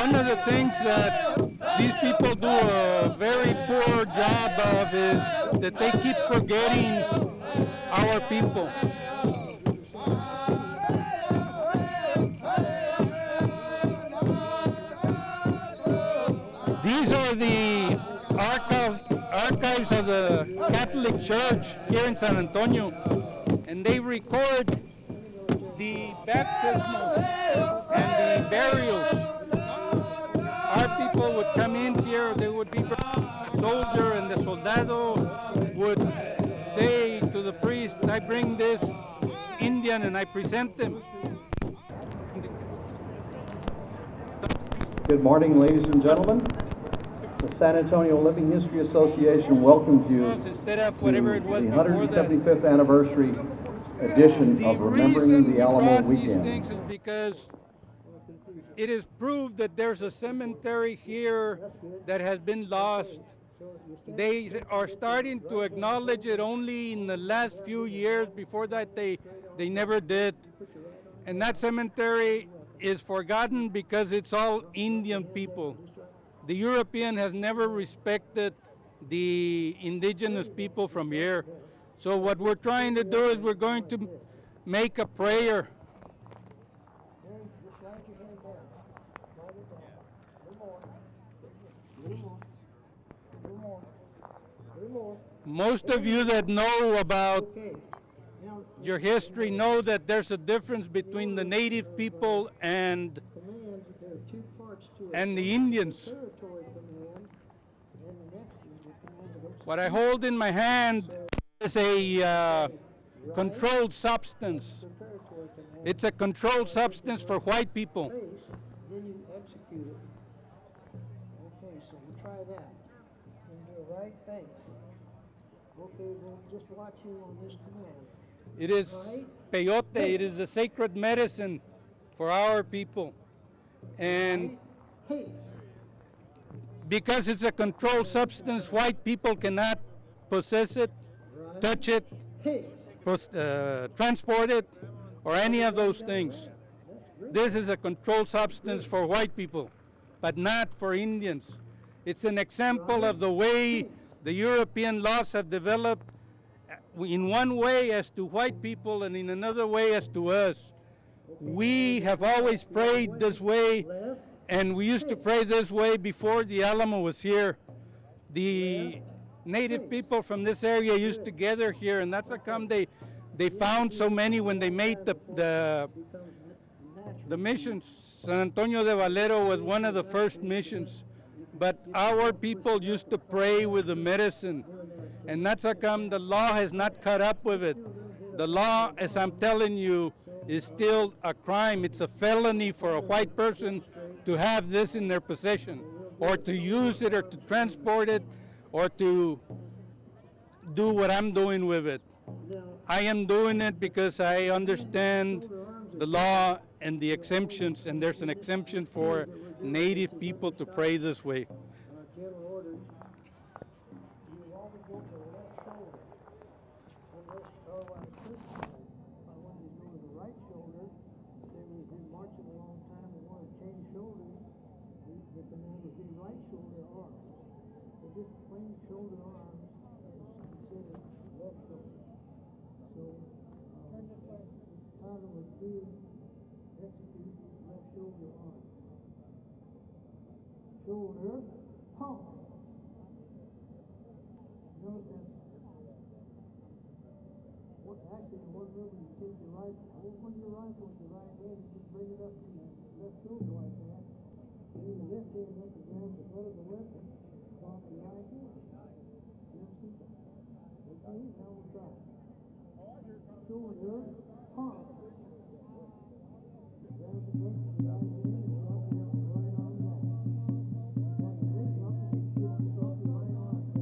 one of the things that these people do a very poor job of is that they keep forgetting our people. These are the archives of the Catholic Church here in San Antonio, and they record the baptismals and the burials. Our people would come in here, they would be a soldier, and the soldado would say to the priest, I bring this Indian and I present them. Good morning, ladies and gentlemen. The San Antonio Living History Association welcomes you Instead of to whatever it was the before that. 175th anniversary edition The of reason Remembering we the Alamo brought these Weekend. things is because it is proved that there's a cemetery here that has been lost. They are starting to acknowledge it only in the last few years. Before that, they never did. And that cemetery is forgotten because it's all Indian people. The European has never respected the indigenous people from here. So what we're trying to do is we're going to make a prayer. Just slide your hand down. Slide it down. A little more. A little more. A little more. A little more. Most of you that know about Okay. Now, your history know that there's a difference between the native people and commands, there are two parts to it. the Indians. Territory command, and the next is the command of execution. What I hold in my hand is a controlled substance. Territory command. It's a controlled substance for white people. Face, then you execute it. Okay, so we try that. And do a right face. Okay, we'll just watch you on this command. It is peyote. It is the sacred medicine for our people. And Hey, because it's a controlled substance, white people cannot possess it, touch it, hey. transport it, or any of those things. This is a controlled substance for white people, but not for Indians. It's an example of the way the European laws have developed in one way as to white people and in another way as to us. We have always prayed this way, and we used to pray this way before the Alamo was here. The native people from this area used to gather here, and that's how come they found so many when they made the missions. San Antonio de Valero was one of the first missions, but our people used to pray with the medicine, and that's how come the law has not caught up with it. The law, as I'm telling you, is still a crime. It's a felony for a white person to have this in their possession, or to use it, or to transport it, or to do what I'm doing with it. I am doing it because I understand the law and the exemptions, and there's an exemption for native people to pray this way. General orders, you always go to the left shoulder. Unless otherwise personal. I want you to go to the right shoulder. Say we've been marching a long time, we want to change shoulders. The command would be right shoulder arms. So just plain shoulder arms is considered left shoulder. So, title would be execute left shoulder arms. Shoulder, pump. Notice that. Actually, one minute you take your right, open your rifle with your right hand and just bring it up to your left shoulder like that. Bring your left hand up and down the butt of the weapon. Drop your right hand. Okay, now we'll try. Shoulder, pump. Down the butt of the right hand and drop your right arm down. Drop your leg up and drop your right arm down.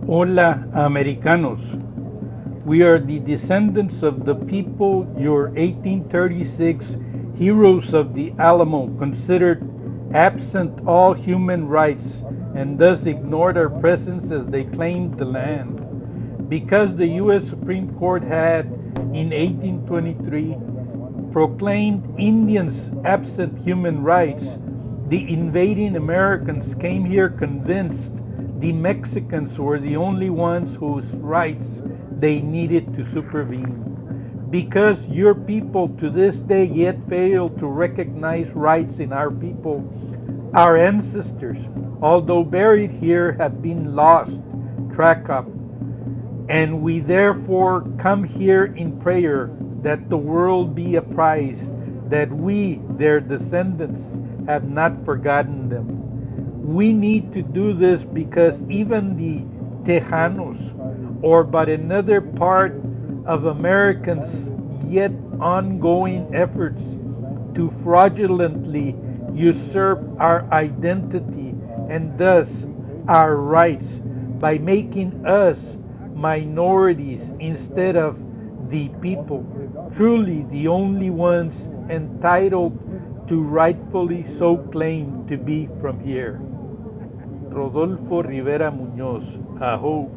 Hola, Americanos. We are the descendants of the people your 1836 heroes of the Alamo considered absent all human rights and thus ignored our presence as they claimed the land. Because the U.S. Supreme Court had, in 1823, proclaimed Indians absent human rights, the invading Americans came here convinced the Mexicans were the only ones whose rights they needed to supervene. Because your people to this day yet fail to recognize rights in our people, our ancestors, although buried here, have been lost track of, and we therefore come here in prayer that the world be apprised that we, their descendants, have not forgotten them. We need to do this because even the Tejanos, or but another part of Americans' yet ongoing efforts to fraudulently usurp our identity and thus our rights by making us minorities instead of the people, truly the only ones entitled to rightfully so claim to be from here. Rodolfo Rivera Muñoz, Aho.